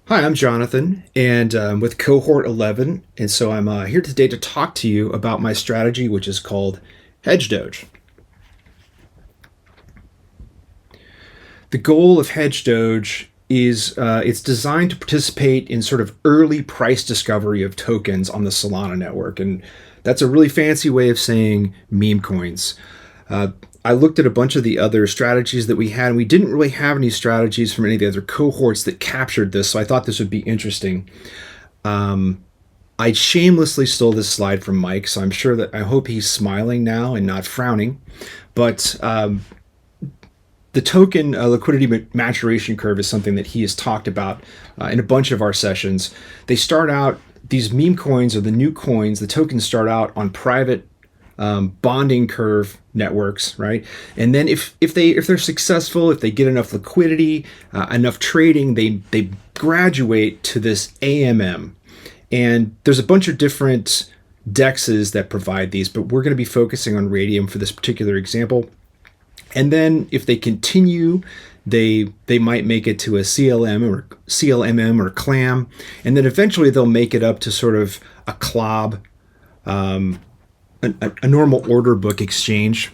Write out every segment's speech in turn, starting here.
Hi, I'm Jonathan, and I'm with cohort 11, and so I'm here today to talk to you about my strategy, which is called HedgeDOGE. The goal of HedgeDOGE is it's designed to participate in sort of early price discovery of tokens on the Solana network, and that's a really fancy way of saying meme coins. I looked at a bunch of the other strategies that we had, and we didn't really have any strategies from any of the other cohorts that captured this, so I thought this would be interesting. I shamelessly stole this slide from Mike, so I hope he's smiling now and not frowning. But the token liquidity maturation curve is something that he has talked about in a bunch of our sessions. They start out, these meme coins or the new coins, the tokens start out on private bonding curve networks, right? And then if they're successful, if they get enough liquidity, enough trading, they graduate to this AMM. And there's a bunch of different dexes that provide these, but we're going to be focusing on Radium for this particular example. And then if they continue, they might make it to a CLMM or CLAM, and then eventually they'll make it up to sort of a CLOB, a normal order book exchange,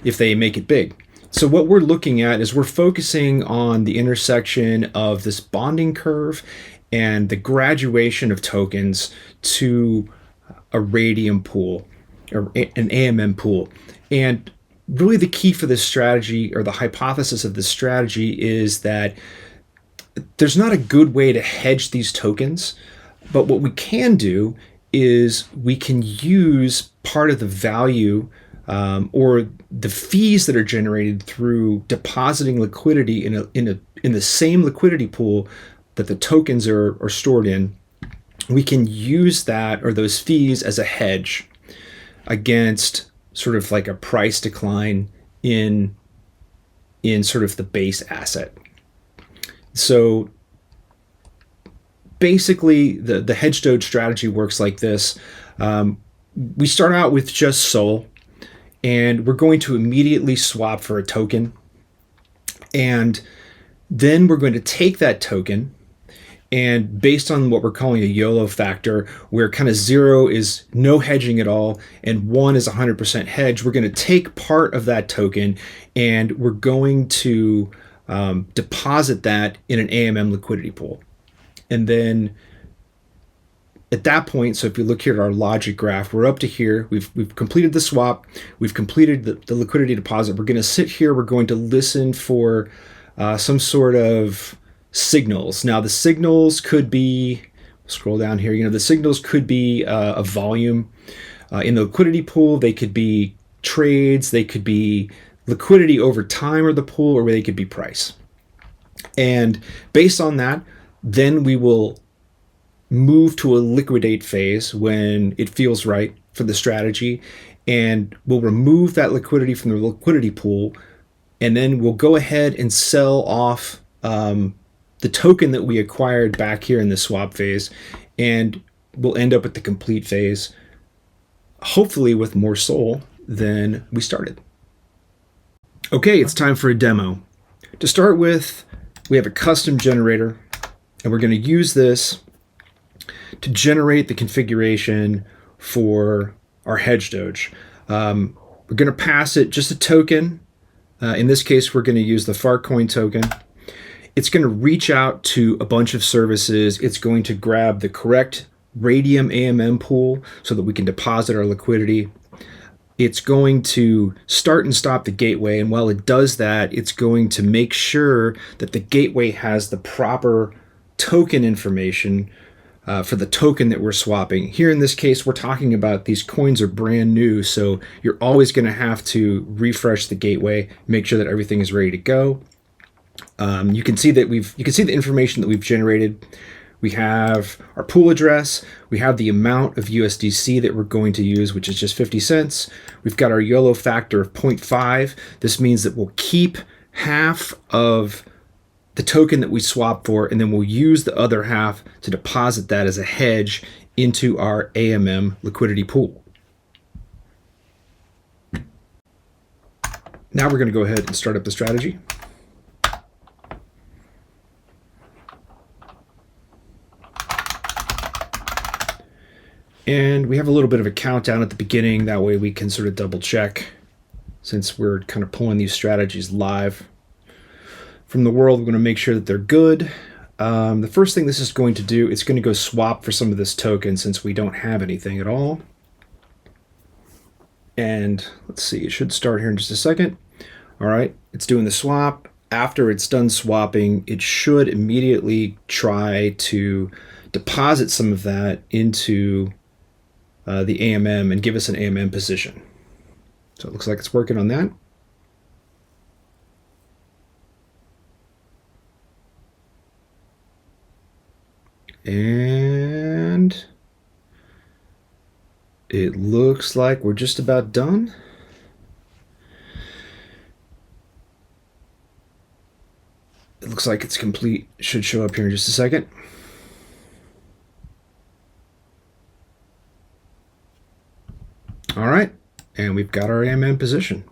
if they make it big. So what we're looking at is we're focusing on the intersection of this bonding curve and the graduation of tokens to a Radium pool or an AMM pool. And really the key for this strategy, or the hypothesis of this strategy, is that there's not a good way to hedge these tokens, but what we can do is we can use part of the value or the fees that are generated through depositing liquidity in the same liquidity pool that the tokens are stored in. We can use that or those fees as a hedge against sort of like a price decline in sort of the base asset. So basically the HedgeDOGE strategy works like this. We start out with just SOL, and we're going to immediately swap for a token. And then we're going to take that token, and based on what we're calling a YOLO factor, where kind of 0 is no hedging at all and 1 is 100% hedge, we're going to take part of that token and we're going to deposit that in an AMM liquidity pool. And then at that point, so if you look here at our logic graph, we're up to here. We've completed the swap. We've completed the liquidity deposit. We're going to sit here. We're going to listen for some sort of signals. Now, the signals could be, scroll down here, the signals could be a volume in the liquidity pool. They could be trades. They could be liquidity over time or the pool, or they could be price. And based on that, then we will move to a liquidate phase when it feels right for the strategy, and we'll remove that liquidity from the liquidity pool, and then we'll go ahead and sell off the token that we acquired back here in the swap phase, and we'll end up at the complete phase, hopefully with more SOL than we started. Okay, it's time for a demo. To start with, we have a custom generator, and we're going to use this to generate the configuration for our HedgeDOGE. We're going to pass it just a token. In this case, we're going to use the Farcoin token. It's going to reach out to a bunch of services. It's going to grab the correct Radium AMM pool so that we can deposit our liquidity. It's going to start and stop the gateway, and while it does that, it's going to make sure that the gateway has the proper token information for the token that we're swapping. Here in this case, we're talking about these coins are brand new, so you're always going to have to refresh the gateway, make sure that everything is ready to go. You can see that the information that we've generated. We have our pool address. We have the amount of USDC that we're going to use, which is just 50 cents. We've got our YOLO factor of 0.5. This means that we'll keep half of the token that we swap for, and then we'll use the other half to deposit that as a hedge into our AMM liquidity pool. Now we're going to go ahead and start up the strategy. And we have a little bit of a countdown at the beginning. That way we can sort of double check, since we're kind of pulling these strategies live from the world. We're going to make sure that they're good. The first thing this is going to do, it's going to go swap for some of this token since we don't have anything at all. And let's see, it should start here in just a second. All right, it's doing the swap. After it's done swapping, it should immediately try to deposit some of that into the AMM and give us an AMM position. So it looks like it's working on that. And it looks like we're just about done. It looks like it's complete. It should show up here in just a second. All right, and we've got our AMM position.